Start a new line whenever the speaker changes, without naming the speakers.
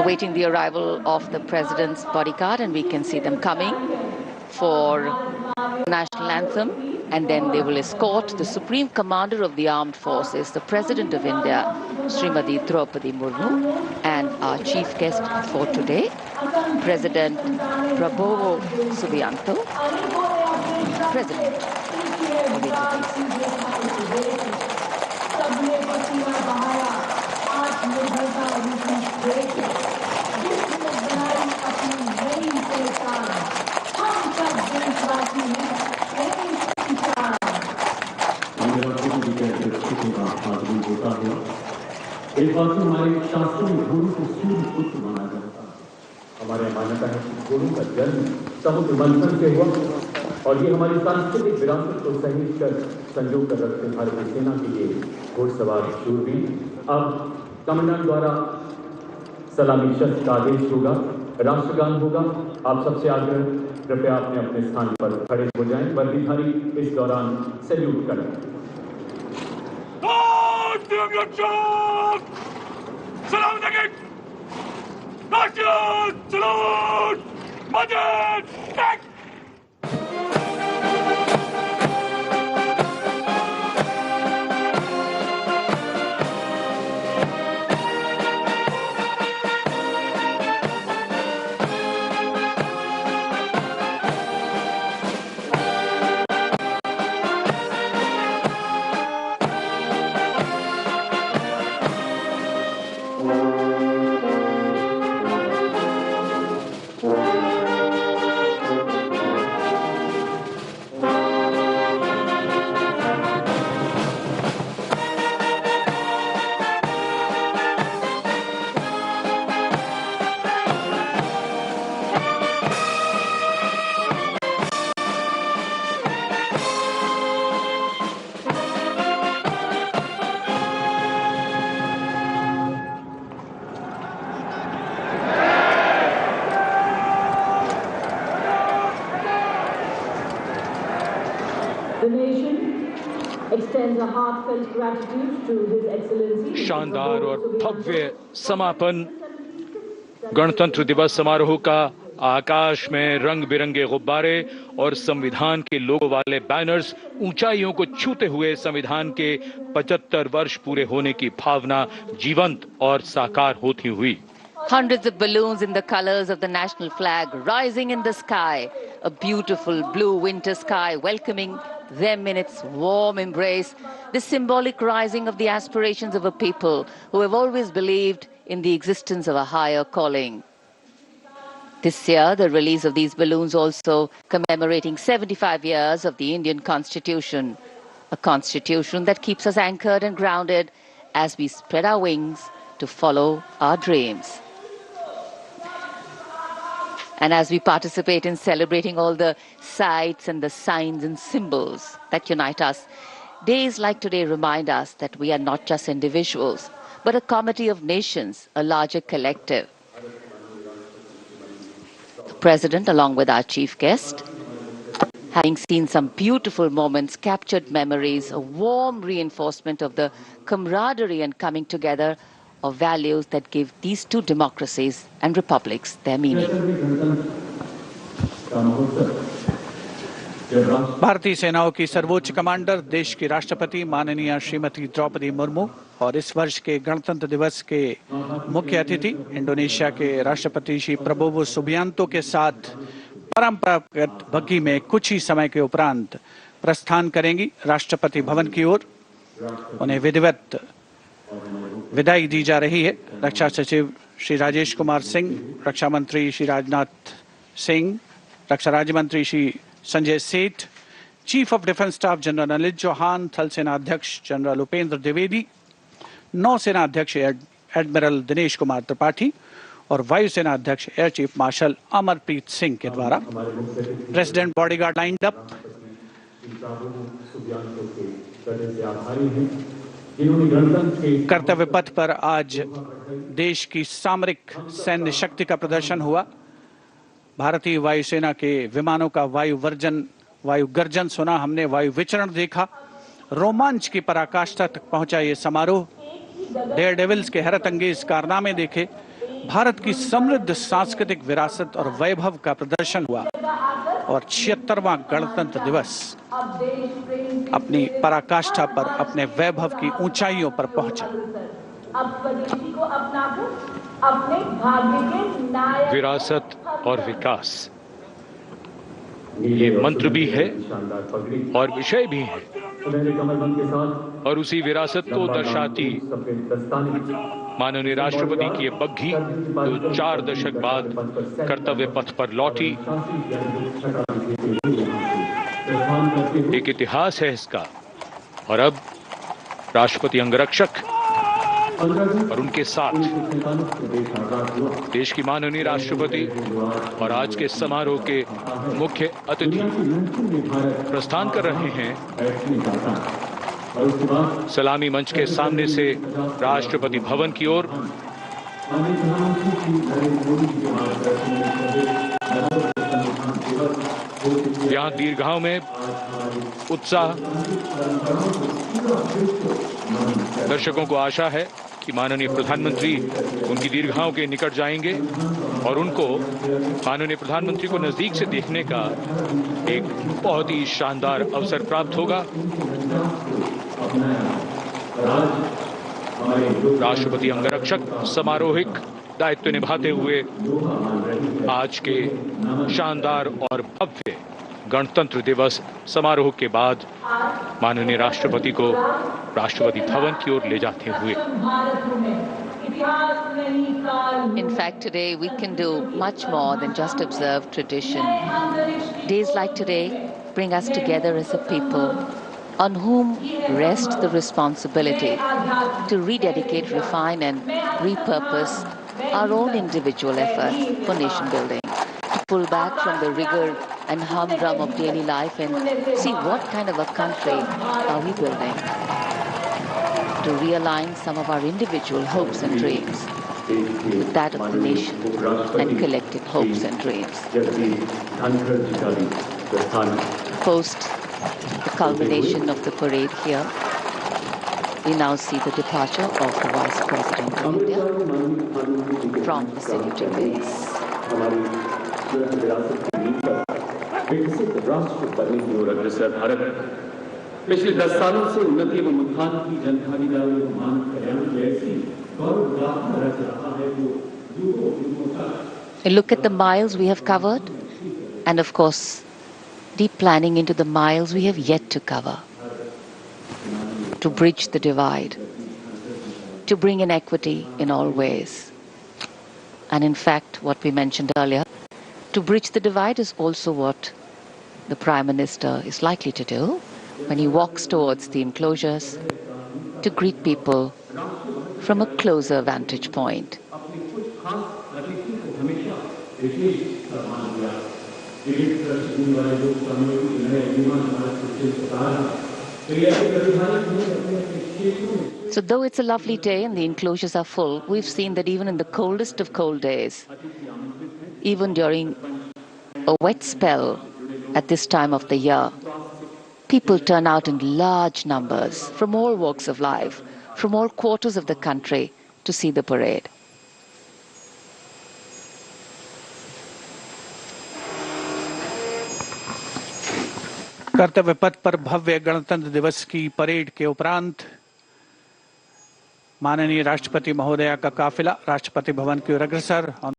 awaiting the arrival of the president's bodyguard, and we can see them coming for the national anthem, and then they will escort the Supreme Commander of the Armed Forces, the President of India, Srimati Draupadi Murmu, and our chief guest for today, President Prabowo Subianto, President of Indonesia.
एक बार तो हमारे शास्त्रों में घोड़ों को सूर्य पुत्र माना जाता है। हमारे मान्यता है कि घोड़ों का जन्म समुद्र मंथन से हुआ और ये हमारी सांस्कृतिक विरासत को सहेज कर संजो कर रखते भारतीय सेना के लिए घोड़सवार शूरवीर। अब कमांडेंट द्वारा सलामी शस्त्र का आदेश होगा, राष्ट्रगान होगा। आप सबसे आग्रह कृपया अपने अपने स्थान पर खड़े हो जाएं। वर्दीधारी इस दौरान सैल्यूट करें।
सलाम नगेट राष्ट्रीय सलूट मदद
शानदार और भव्य समापन गणतंत्र दिवस समारोह का। आकाश में रंग बिरंगे गुब्बारे और संविधान के लोगों वाले बैनर्स, ऊंचाइयों को छूते हुए संविधान के 75 वर्ष पूरे होने की भावना जीवंत और साकार होती हुई।
Hundreds of balloons in the colors of the national flag rising in the sky, a beautiful blue winter sky welcoming them in its warm embrace, the symbolic rising of the aspirations of a people who have always believed in the existence of a higher calling. This year, the release of these balloons also commemorating 75 years of the Indian Constitution, a constitution that keeps us anchored and grounded as we spread our wings to follow our dreams. And as we participate in celebrating all the sights and the signs and symbols that unite us, days like today remind us that we are not just individuals, but a comity of nations, a larger collective. The President, along with our chief guest, having seen some beautiful moments, captured memories, a warm reinforcement of the camaraderie and coming together of values that give these two democracies and republics their meaning.
भारतीय सेनाओं की सर्वोच्च commander, देश की राष्ट्रपति माननीय श्रीमती द्रौपदी मुर्मू और इस वर्ष के गणतंत्र दिवस के मुख्य अतिथि इंडोनेशिया के राष्ट्रपति श्री प्रबोवो सुबियांतो के साथ परंपरागत बग्घी में कुछ ही समय के उपरांत प्रस्थान करेंगी राष्ट्रपति भवन की ओर। उन्हें विधिवत विदाई दी जा रही है। रक्षा सचिव श्री राजेश कुमार सिंह, रक्षा मंत्री श्री राजनाथ सिंह, रक्षा राज्य मंत्री Shri Sanjay Seth, chief of defence staff general Anil Chauhan, थल सेना अध्यक्ष जनरल उपेंद्र द्विवेदी, नौसेना अध्यक्ष एडमिरल दिनेश कुमार त्रिपाठी और वायुसेना अध्यक्ष air chief marshal Amarpreet Singh के द्वारा प्रेसिडेंट बॉडीगार्ड लाइंड अप। कर्तव्य पथ पर आज देश की सामरिक सैन्य शक्ति का प्रदर्शन हुआ। भारतीय वायुसेना के विमानों का वायु गर्जन सुना हमने, वायु विचरण देखा, रोमांच की पराकाष्ठा तक पहुंचा ये समारोह। डेयर डेविल्स के हैरत अंगेज कारनामे देखे भारत की समृद्ध सांस्कृतिक विरासत और वैभव का प्रदर्शन हुआ और 76वां गणतंत्र दिवस अपनी पराकाष्ठा पर अपने वैभव की ऊंचाइयों पर पहुंचा।
विरासत और विकास, ये मंत्र भी है और विषय भी है, और उसी विरासत को दर्शाती माननीय राष्ट्रपति की ये बग्घी जो 4 दशक बाद कर्तव्य पथ पर लौटी, एक इतिहास है इसका। और अब राष्ट्रपति अंगरक्षक और उनके साथ देश की माननीय राष्ट्रपति और आज के समारोह के मुख्य अतिथि प्रस्थान कर रहे हैं सलामी मंच के सामने से राष्ट्रपति भवन की ओर। यहां दीर्घाओं में उत्साह, दर्शकों को आशा है कि माननीय प्रधानमंत्री उनकी दीर्घाओं के निकट जाएंगे और उनको माननीय प्रधानमंत्री को नजदीक से देखने का एक बहुत ही शानदार अवसर प्राप्त होगा। राष्ट्रपति अंगरक्षक समारोहिक दायित्व निभाते हुए आज के शानदार और भव्य गणतंत्र दिवस समारोह के बाद माननीय राष्ट्रपति को राष्ट्रपति भवन की ओर ले जाते हुए।
In fact, today we can do much more than just observe tradition. Days like today bring us together as a people on whom rests the responsibility to rededicate, refine and repurpose our own individual efforts for nation building, to pull back from the rigor and humdrum of daily life and see what kind of a country are we building, to realign some of our individual hopes and dreams with that of the nation and collective hopes and dreams. Post the culmination of the parade here, we now see the departure of the Vice President of India from the saluting base.
विकसित राष्ट्र बनने की ओर अग्रसर भारत पिछले 10 सालों से उन्नति एवं उत्थान की जनभागीदारी और मानव कल्याण की ऐसी गौरव गाथा रच रहा है जो युगों तक।
Look at the miles we have covered, and of course, deep planning into the miles we have yet to cover, to bridge the divide, to bring in equity in all ways. And in fact, what we mentioned earlier, to bridge the divide is also what the Prime Minister is likely to do when he walks towards the enclosures to greet people from a closer vantage point. So though it's a lovely day and the enclosures are full, we've seen that even in the coldest of cold days, even during a wet spell at this time of the year, people turn out in large numbers from all walks of life, from all quarters of the country to see the parade.
कर्तव्य पथ पर भव्य गणतंत्र दिवस की parade के उपरांत माननीय राष्ट्रपति महोदया का काफिला राष्ट्रपति भवन की ओर अग्रसर।